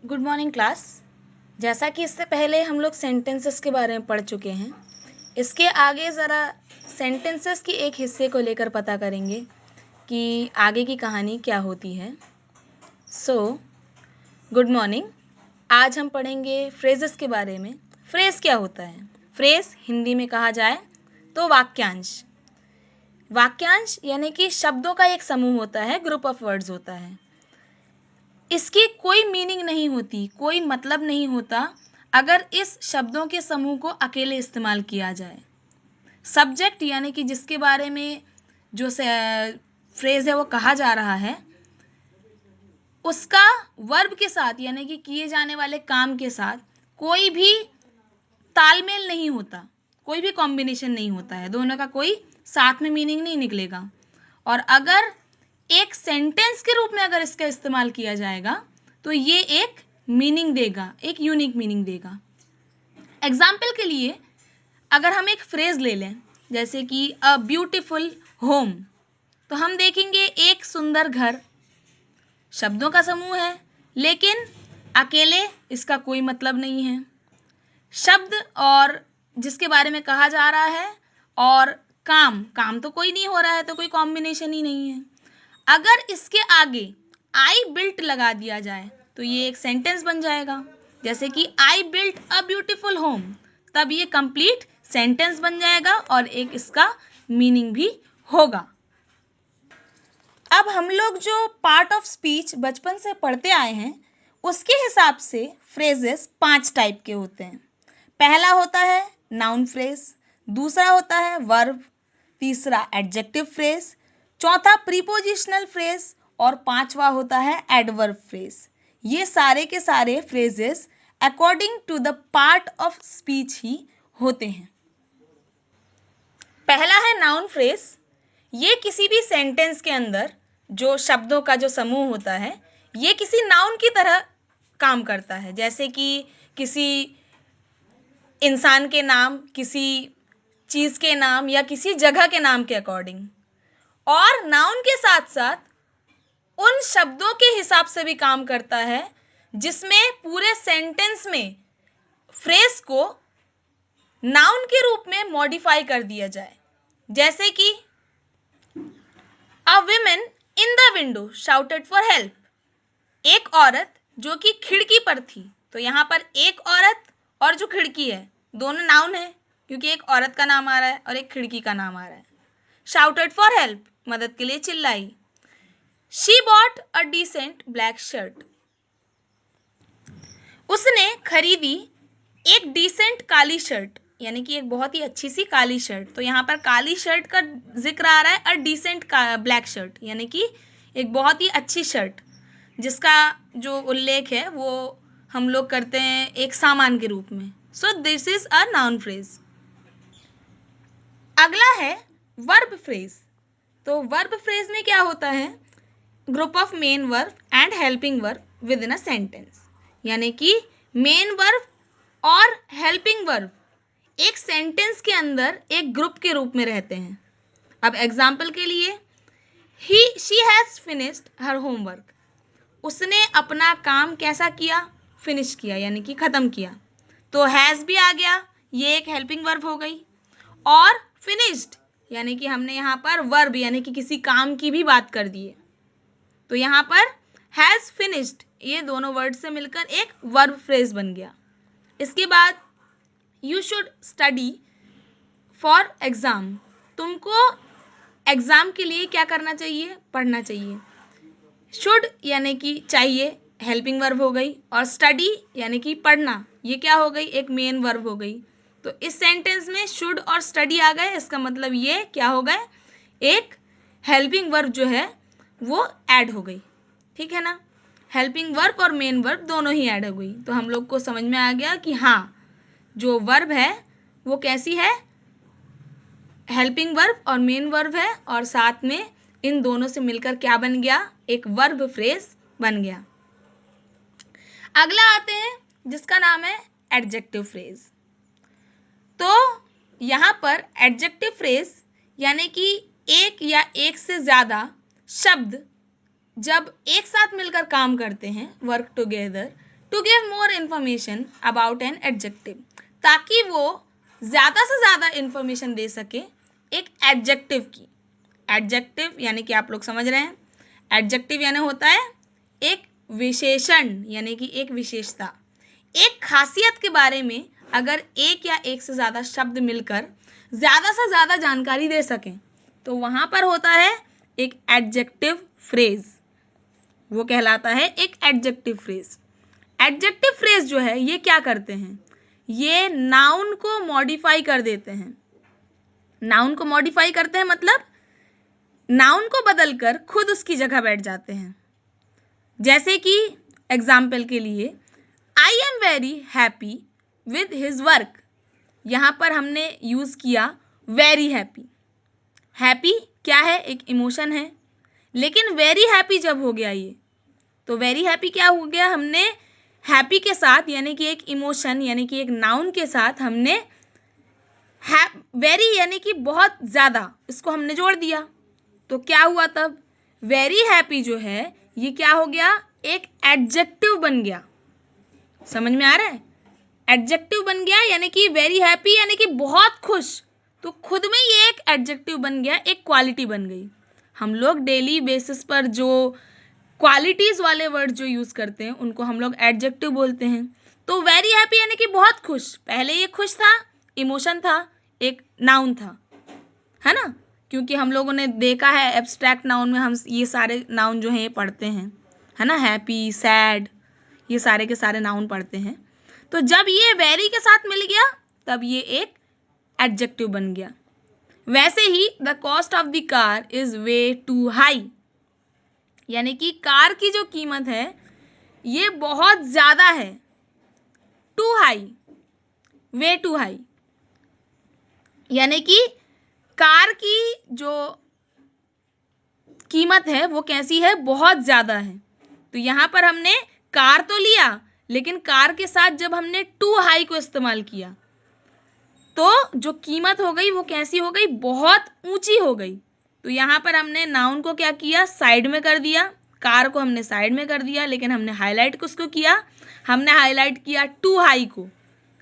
Good morning class. जैसा कि इससे पहले हम लोग सेंटेंसेस के बारे में पढ़ चुके हैं, इसके आगे ज़रा सेंटेंसेस की एक हिस्से को लेकर पता करेंगे कि आगे की कहानी क्या होती है। Good morning. आज हम पढ़ेंगे फ्रेजेस के बारे में। फ्रेज क्या होता है? फ्रेज हिंदी में कहा जाए तो वाक्यांश। वाक्यांश यानी कि शब्दों का एक समूह होता है, ग्रुप ऑफ वर्ड्स होता है। इसकी कोई मीनिंग नहीं होती, कोई मतलब नहीं होता अगर इस शब्दों के समूह को अकेले इस्तेमाल किया जाए। सब्जेक्ट यानी कि जिसके बारे में जो फ्रेज है वो कहा जा रहा है, उसका वर्ब के साथ यानी कि किए जाने वाले काम के साथ कोई भी तालमेल नहीं होता, कोई भी कॉम्बिनेशन नहीं होता है, दोनों का कोई साथ में मीनिंग नहीं निकलेगा। और अगर एक सेंटेंस के रूप में अगर इसका इस्तेमाल किया जाएगा तो ये एक मीनिंग देगा, एक यूनिक मीनिंग देगा। एग्जाम्पल के लिए अगर हम एक फ्रेज ले लें जैसे कि अ ब्यूटिफुल होम, तो हम देखेंगे एक सुंदर घर शब्दों का समूह है, लेकिन अकेले इसका कोई मतलब नहीं है। शब्द और जिसके बारे में कहा जा रहा है और काम तो कोई नहीं हो रहा है, तो कोई कॉम्बिनेशन ही नहीं है। अगर इसके आगे आई बिल्ट लगा दिया जाए तो ये एक सेंटेंस बन जाएगा, जैसे कि I built a beautiful home, तब ये कंप्लीट सेंटेंस बन जाएगा और एक इसका मीनिंग भी होगा। अब हम लोग जो पार्ट ऑफ स्पीच बचपन से पढ़ते आए हैं उसके हिसाब से फ्रेजेस 5 टाइप के होते हैं। पहला होता है नाउन फ्रेज, दूसरा होता है वर्ब, तीसरा एडजेक्टिव फ्रेज, चौथा प्रीपोजिशनल फ्रेज और पांचवा होता है एडवर्ब फ्रेज। ये सारे के सारे phrases according to the part of speech ही होते हैं। पहला है नाउन फ्रेज। ये किसी भी सेंटेंस के अंदर जो शब्दों का जो समूह होता है, ये किसी नाउन की तरह काम करता है, जैसे कि किसी इंसान के नाम, किसी चीज़ के नाम या किसी जगह के नाम के अकॉर्डिंग। और नाउन के साथ साथ उन शब्दों के हिसाब से भी काम करता है जिसमें पूरे सेंटेंस में फ्रेज को नाउन के रूप में मॉडिफाई कर दिया जाए, जैसे कि a women in the window shouted for help. एक औरत जो कि खिड़की पर थी, तो यहाँ पर एक औरत और जो खिड़की है दोनों नाउन है, क्योंकि एक औरत का नाम आ रहा है और एक खिड़की का नाम आ रहा है। शाउटेड फॉर हेल्प, मदद के लिए चिल्लाई। She bought a decent black shirt, उसने खरीदी एक डिसेंट काली शर्ट, यानी कि एक बहुत ही अच्छी सी काली शर्ट। तो यहाँ पर काली शर्ट का जिक्र आ रहा है और डिसेंट ब्लैक शर्ट यानी कि एक बहुत ही अच्छी शर्ट, जिसका जो उल्लेख है वो हम लोग करते हैं एक सामान के रूप में। So this is a noun phrase. अगला है वर्ब फ्रेज। तो वर्ब फ्रेज में क्या होता है? Group of main verb and helping verb with in a sentence, यानी कि मेन वर्ब और हेल्पिंग वर्ब एक सेंटेंस के अंदर एक ग्रुप के रूप में रहते हैं। अब एग्जाम्पल के लिए, she has finished her homework, उसने अपना काम कैसा किया? फिनिश किया, यानी कि ख़त्म किया। तो हैज़ भी आ गया, ये एक हेल्पिंग वर्ब हो गई। और फिनिश्ड यानी कि हमने यहाँ पर वर्ब यानी कि किसी काम की भी बात कर दी है, तो यहाँ पर हैज़ फिनिश्ड ये दोनों वर्ड से मिलकर एक वर्ब फ्रेज बन गया। इसके बाद you should study for exam, तुमको एग्ज़ाम के लिए क्या करना चाहिए? पढ़ना चाहिए। शुड यानी कि चाहिए, हेल्पिंग वर्ब हो गई, और स्टडी यानी कि पढ़ना, ये क्या हो गई? एक मेन वर्ब हो गई। तो इस सेंटेंस में शुड और स्टडी आ गए, इसका मतलब ये क्या हो गए? एक हेल्पिंग वर्ब जो है वो ऐड हो गई, ठीक है ना? हेल्पिंग वर्ब और मेन वर्ब दोनों ही ऐड हो गई, तो हम लोग को समझ में आ गया कि हाँ, जो वर्ब है वो कैसी है? हेल्पिंग वर्ब और मेन वर्ब है, और साथ में इन दोनों से मिलकर क्या बन गया? एक वर्ब फ्रेज बन गया। अगला आते हैं जिसका नाम है एडजेक्टिव फ्रेज। तो यहाँ पर एडजेक्टिव फ्रेज यानी कि एक या एक से ज़्यादा शब्द जब एक साथ मिलकर काम करते हैं, work together, to give more information about an adjective, ताकि वो ज़्यादा से ज़्यादा इन्फॉर्मेशन दे सके एक एडजेक्टिव की। एडजेक्टिव यानी कि आप लोग समझ रहे हैं, एडजेक्टिव यानी होता है एक विशेषण, यानी कि एक विशेषता, एक खासियत के बारे में अगर एक या एक से ज़्यादा शब्द मिलकर ज़्यादा से ज़्यादा जानकारी दे सकें तो वहाँ पर होता है एक एडजेक्टिव फ्रेज, वो कहलाता है एक एडजेक्टिव फ्रेज। एडजेक्टिव फ्रेज जो है ये क्या करते हैं, ये नाउन को मॉडिफाई कर देते हैं। नाउन को मॉडिफाई करते हैं मतलब नाउन को बदलकर खुद उसकी जगह बैठ जाते हैं। जैसे कि एग्जाम्पल के लिए, I am very happy with his work, यहाँ पर हमने यूज़ किया वेरी हैप्पी। हैप्पी क्या है, एक इमोशन है, लेकिन वेरी हैप्पी जब हो गया ये, तो वेरी हैप्पी क्या हो गया, हमने हैप्पी के साथ यानी कि एक इमोशन यानी कि एक नाउन के साथ हमने वेरी यानी कि बहुत ज़्यादा, इसको हमने जोड़ दिया। तो क्या हुआ तब, वेरी हैप्पी जो है ये क्या हो गया, एक एडजेक्टिव बन गया। समझ में आ रहा है, एडजेक्टिव बन गया, यानी कि वेरी हैप्पी यानी कि बहुत खुश, तो खुद में ये एक एडजेक्टिव बन गया, एक क्वालिटी बन गई। हम लोग डेली बेसिस पर जो क्वालिटीज़ वाले वर्ड जो यूज़ करते हैं उनको हम लोग एडजेक्टिव बोलते हैं। तो वेरी हैप्पी यानी कि बहुत खुश, पहले ये खुश था, इमोशन था, एक नाउन था, है ना, क्योंकि हम लोगों ने देखा है एब्स्ट्रैक्ट नाउन में हम ये सारे नाउन जो हैं ये पढ़ते हैं, है ना, हैप्पी, सैड, ये सारे के सारे नाउन पढ़ते हैं। तो जब ये वेरी के साथ मिल गया तब ये एक एडजेक्टिव बन गया। वैसे ही the cost of the car is way too high, यानी कि कार की जो कीमत है ये बहुत ज़्यादा है। Too high, way too high, यानी कि कार की जो कीमत है वो कैसी है, बहुत ज़्यादा है। तो यहाँ पर हमने कार तो लिया, लेकिन कार के साथ जब हमने टू हाई को इस्तेमाल किया तो जो कीमत हो गई वो कैसी हो गई, बहुत ऊंची हो गई। तो यहाँ पर हमने नाउन को क्या किया, साइड में कर दिया, कार को हमने साइड में कर दिया, लेकिन हमने हाईलाइट किसको किया, हमने हाईलाइट किया टू हाई को,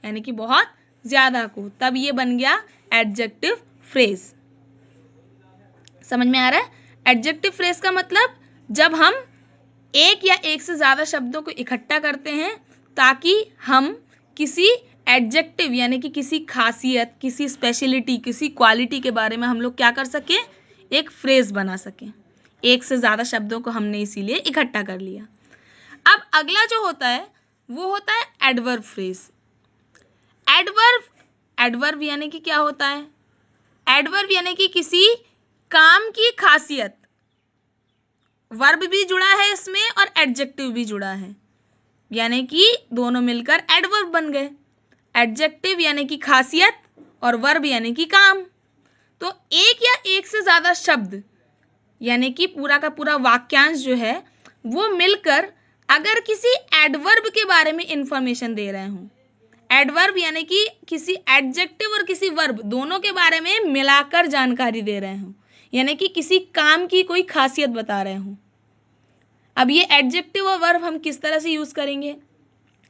यानी कि बहुत ज़्यादा को, तब ये बन गया एडजेक्टिव फ्रेज। समझ में आ रहा है, एडजेक्टिव फ्रेज का मतलब जब हम एक या एक से ज़्यादा शब्दों को इकट्ठा करते हैं ताकि हम किसी एडजेक्टिव यानी कि किसी खासियत, किसी स्पेशलिटी, किसी क्वालिटी के बारे में हम लोग क्या कर सकें, एक फ्रेज बना सकें। एक से ज़्यादा शब्दों को हमने इसीलिए इकट्ठा कर लिया। अब अगला जो होता है वो होता है एडवर्ब फ्रेज। एडवर्ब यानी कि क्या होता है, एडवर्ब यानी कि किसी काम की खासियत, वर्ब भी जुड़ा है इसमें और एडजेक्टिव भी जुड़ा है, यानी कि दोनों मिलकर एडवर्ब बन गए। एडजेक्टिव यानी कि खासियत और वर्ब यानी कि काम। तो एक या एक से ज़्यादा शब्द यानी कि पूरा का पूरा वाक्यांश जो है वो मिलकर अगर किसी एडवर्ब के बारे में इंफॉर्मेशन दे रहे हों, एडवर्ब यानी कि किसी एडजेक्टिव और किसी वर्ब दोनों के बारे में मिलाकर जानकारी दे रहे हों, यानी कि किसी काम की कोई खासियत बता रहे हों। अब ये एडजेक्टिव और वर्ब हम किस तरह से यूज़ करेंगे,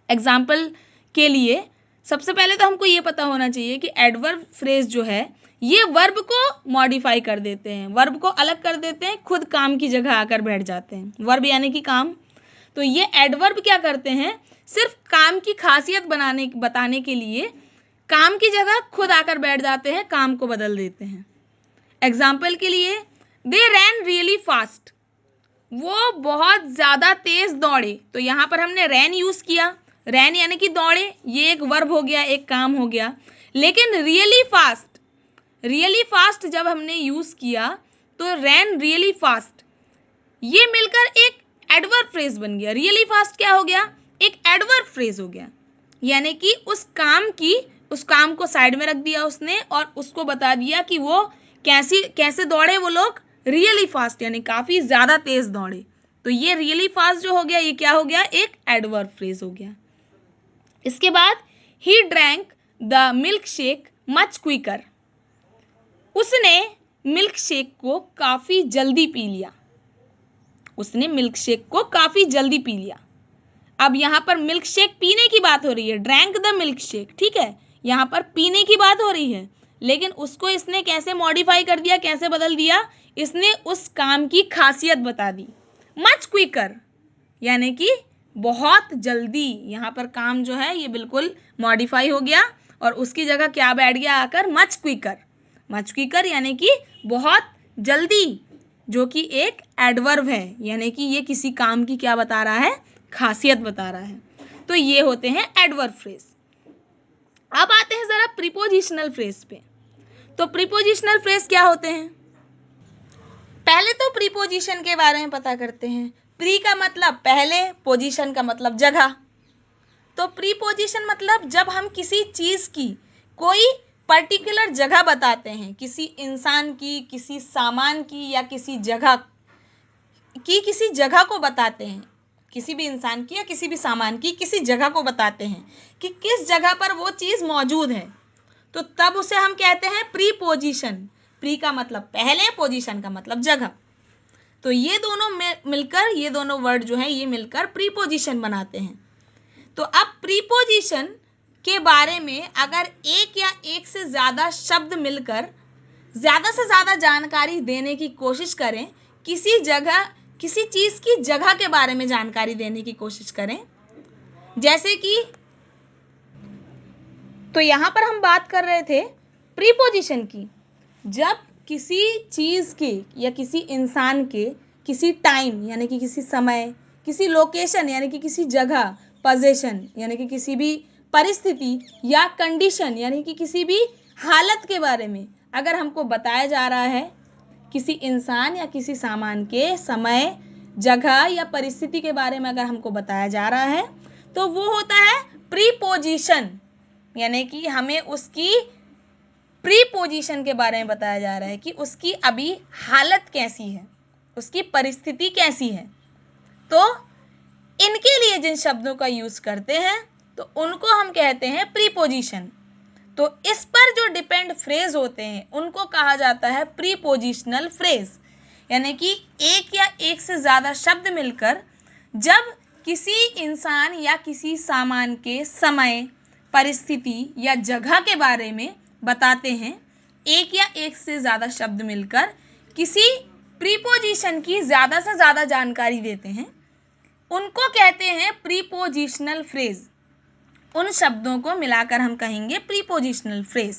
एग्जाम्पल के लिए सबसे पहले तो हमको ये पता होना चाहिए कि एडवर्ब फ्रेज जो है ये वर्ब को मॉडिफाई कर देते हैं, वर्ब को अलग कर देते हैं, खुद काम की जगह आकर बैठ जाते हैं। वर्ब यानी कि काम, तो ये एडवर्ब क्या करते हैं, सिर्फ काम की खासियत बताने के लिए काम की जगह खुद आकर बैठ जाते हैं, काम को बदल देते हैं। एग्जाम्पल के लिए, दे रैन रियली फास्ट, वो बहुत ज़्यादा तेज़ दौड़े। तो यहाँ पर हमने रैन यूज़ किया, रैन यानी कि दौड़े, ये एक वर्ब हो गया, एक काम हो गया। लेकिन रियली फास्ट जब हमने यूज़ किया तो रैन रियली फास्ट, ये मिलकर एक एडवर्ब फ्रेज बन गया। रियली फास्ट क्या हो गया, एक एडवर्ब फ्रेज हो गया, यानी कि उस काम को साइड में रख दिया उसने और उसको बता दिया कि वो कैसे दौड़े वो लोग, रियली फास्ट यानी काफ़ी ज़्यादा तेज़ दौड़े। तो ये रियली फास्ट जो हो गया ये क्या हो गया, एक एडवर्ब फ्रेज हो गया। इसके बाद he drank the milkshake much quicker, उसने मिल्क शेक को काफ़ी जल्दी पी लिया, उसने मिल्क शेक को काफ़ी जल्दी पी लिया। अब यहाँ पर मिल्क शेक पीने की बात हो रही है, ड्रैंक द मिल्क शेक, ठीक है, यहाँ पर पीने की बात हो रही है, लेकिन उसको इसने कैसे मॉडिफाई कर दिया, कैसे बदल दिया, इसने उस काम की खासियत बता दी, मच क्विकर, यानी कि बहुत जल्दी। यहाँ पर काम जो है ये बिल्कुल मॉडिफाई हो गया और उसकी जगह क्या बैठ गया आकर, मच क्विकर। मच क्विकर यानी कि बहुत जल्दी, जो कि एक एडवर्ब है, यानी कि ये किसी काम की क्या बता रहा है, खासियत बता रहा है। तो ये होते हैं एडवर्ब फ्रेज। अब आते हैं जरा प्रीपोजिशनल फ्रेज पे। तो प्रीपोजिशनल फ्रेज क्या होते हैं? पहले तो प्रीपोजिशन के बारे में पता करते हैं। प्री का मतलब पहले, पोजीशन का मतलब जगह। तो प्रीपोजिशन मतलब जब हम किसी चीज की कोई पर्टिकुलर जगह बताते हैं, किसी इंसान की, किसी सामान की या किसी जगह की, किसी जगह को बताते हैं, किसी भी इंसान की या किसी भी सामान की किसी जगह को बताते हैं कि किस जगह पर वो चीज मौजूद है, तो तब उसे हम कहते हैं प्रीपोजिशन। प्री का मतलब पहले, पोजीशन का मतलब जगह। तो ये दोनों मिलकर, ये दोनों वर्ड जो है ये मिलकर प्रीपोजिशन बनाते हैं। तो अब प्रीपोजिशन के बारे में अगर एक या एक से ज़्यादा शब्द मिलकर ज़्यादा से ज़्यादा जानकारी देने की कोशिश करें, किसी जगह, किसी चीज़ की जगह के बारे में जानकारी देने की कोशिश करें, जैसे कि, तो यहाँ पर हम बात कर रहे थे प्रीपोजिशन की। जब किसी चीज़ के या किसी इंसान के किसी टाइम यानी कि किसी समय, किसी लोकेशन यानी कि किसी जगह, पोजीशन यानी कि किसी भी परिस्थिति या कंडीशन यानी कि किसी भी हालत के बारे में अगर हमको बताया जा रहा है, किसी इंसान या किसी सामान के समय, जगह या परिस्थिति के बारे में अगर हमको बताया जा रहा है, तो वो होता है प्रीपोजिशन। यानी कि हमें उसकी प्रीपोजिशन के बारे में बताया जा रहा है कि उसकी अभी हालत कैसी है, उसकी परिस्थिति कैसी है। तो इनके लिए जिन शब्दों का यूज करते हैं तो उनको हम कहते हैं प्रीपोजिशन। तो इस पर जो डिपेंड फ्रेज होते हैं उनको कहा जाता है प्रीपोजिशनल फ्रेज। यानी कि एक या एक से ज़्यादा शब्द मिलकर जब किसी इंसान या किसी सामान के समय, परिस्थिति या जगह के बारे में बताते हैं, एक या एक से ज़्यादा शब्द मिलकर किसी प्रीपोजिशन की ज़्यादा से ज़्यादा जानकारी देते हैं, उनको कहते हैं प्रीपोजिशनल फ्रेज। उन शब्दों को मिलाकर हम कहेंगे प्रीपोजिशनल फ्रेज।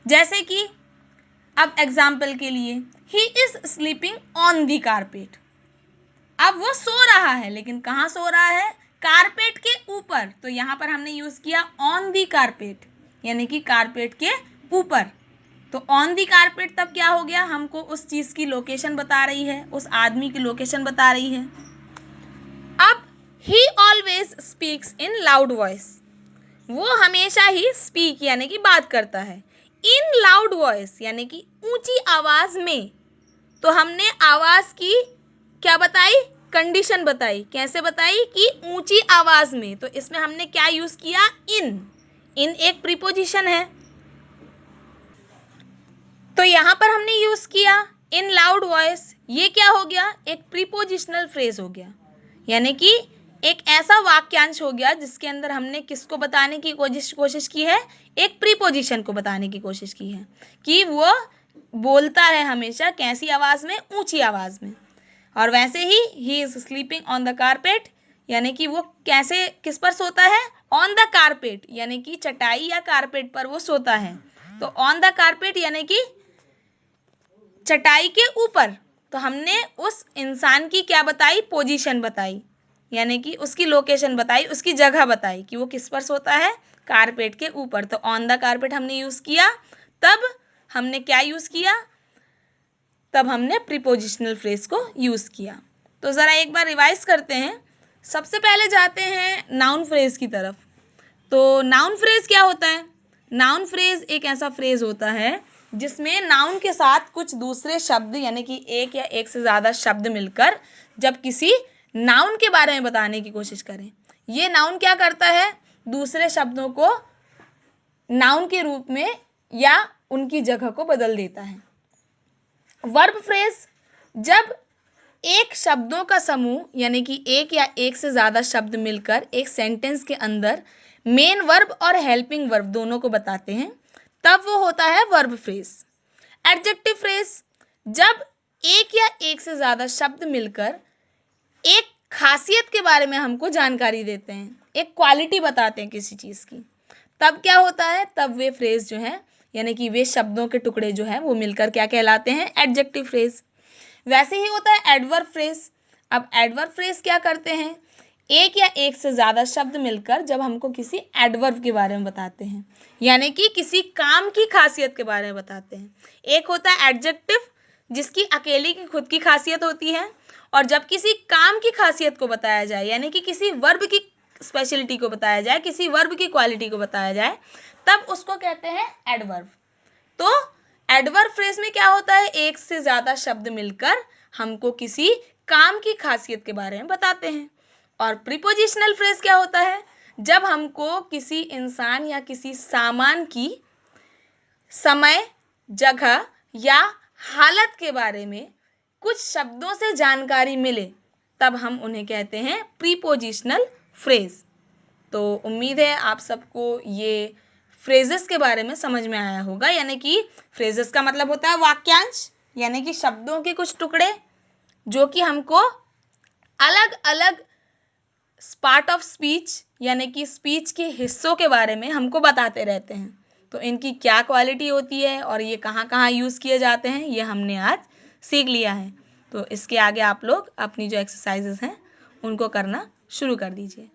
जैसे कि अब एग्जाम्पल के लिए, he is sleeping on the carpet. अब वो सो रहा है, लेकिन कहाँ सो रहा है, कारपेट के ऊपर। तो यहाँ पर हमने यूज किया ऑन दी कारपेट, यानी कि कारपेट के ऊपर। तो ऑन दी कारपेट तब क्या हो गया, हमको उस चीज की लोकेशन बता रही है, उस आदमी की लोकेशन बता रही है। अब ही always speaks in loud voice, वो हमेशा ही स्पीक यानी कि बात करता है, इन लाउड वॉइस यानी कि ऊंची आवाज में। तो हमने आवाज की क्या बताई, कंडीशन बताई, कैसे बताई कि ऊंची आवाज में। तो इसमें हमने क्या यूज किया, इन एक प्रीपोजिशन है, तो यहां पर हमने यूज किया इन लाउड वॉइस। ये क्या हो गया, एक प्रीपोजिशनल फ्रेज हो गया, यानी कि एक ऐसा वाक्यांश हो गया जिसके अंदर हमने किसको बताने की कोशिश की है, एक प्रीपोजिशन को बताने की कोशिश की है कि वो बोलता है हमेशा कैसी आवाज में, ऊंची आवाज में। और वैसे he is sleeping on the carpet, यानी कि वो कैसे, किस पर सोता है, ऑन द कारपेट यानी कि चटाई या कारपेट पर वो सोता है। तो ऑन द कारपेट यानी कि चटाई के ऊपर। तो हमने उस इंसान की क्या बताई, पोजीशन बताई, यानी कि उसकी लोकेशन बताई, उसकी जगह बताई कि वो किस पर सोता है, कारपेट के ऊपर। तो ऑन द कारपेट हमने यूज किया, तब हमने क्या यूज किया, तब हमने प्रीपोजिशनल फ्रेज को यूज किया। तो जरा एक बार रिवाइज करते हैं। सबसे पहले जाते हैं नाउन फ्रेज की तरफ। तो नाउन फ्रेज क्या होता है, नाउन फ्रेज एक ऐसा फ्रेज होता है जिसमें नाउन के साथ कुछ दूसरे शब्द यानी कि एक या एक से ज़्यादा शब्द मिलकर जब किसी नाउन के बारे में बताने की कोशिश करें। ये नाउन क्या करता है, दूसरे शब्दों को नाउन के रूप में या उनकी जगह को बदल देता है। वर्ब फ्रेज, जब एक शब्दों का समूह यानी कि एक या एक से ज़्यादा शब्द मिलकर एक सेंटेंस के अंदर मेन वर्ब और हेल्पिंग वर्ब दोनों को बताते हैं, तब वो होता है वर्ब फ्रेज। एडजेक्टिव फ्रेज, जब एक या एक से ज़्यादा शब्द मिलकर एक खासियत के बारे में हमको जानकारी देते हैं, एक क्वालिटी बताते हैं किसी चीज़ की, तब क्या होता है, तब वे फ्रेज जो है यानी कि वे शब्दों के टुकड़े जो हैं वो मिलकर क्या कहलाते हैं, एडजेक्टिव फ्रेज। वैसे ही होता है एडवर्ब फ्रेज। अब एडवर्ब फ्रेज क्या करते हैं, एक या एक से ज़्यादा शब्द मिलकर जब हमको किसी एडवर्ब के बारे में बताते हैं यानी कि किसी काम की खासियत के बारे में बताते हैं। एक होता है एडजेक्टिव जिसकी अकेली की खुद की खासियत होती है, और जब किसी काम की खासियत को बताया जाए यानी कि किसी वर्ब की स्पेशलिटी को बताया जाए, किसी वर्ब की क्वालिटी को बताया जाए, तब उसको कहते हैं एडवर्ब। तो एडवर्ब फ्रेज में क्या होता है, एक से ज़्यादा शब्द मिलकर हमको किसी काम की खासियत के बारे में बताते हैं। और प्रीपोजिशनल फ्रेज क्या होता है, जब हमको किसी इंसान या किसी सामान की समय, जगह या हालत के बारे में कुछ शब्दों से जानकारी मिले, तब हम उन्हें कहते हैं प्रीपोजिशनल फ्रेज। तो उम्मीद है आप सबको ये फ्रेजेस के बारे में समझ में आया होगा। यानी कि फ्रेजेस का मतलब होता है वाक्यांश, यानी कि शब्दों के कुछ टुकड़े जो कि हमको अलग अलग पार्ट ऑफ स्पीच यानी कि स्पीच के हिस्सों के बारे में हमको बताते रहते हैं। तो इनकी क्या क्वालिटी होती है और ये कहाँ कहाँ यूज़ किए जाते हैं, ये हमने आज सीख लिया है। तो इसके आगे आप लोग अपनी जो एक्सरसाइजेस हैं उनको करना शुरू कर दीजिए।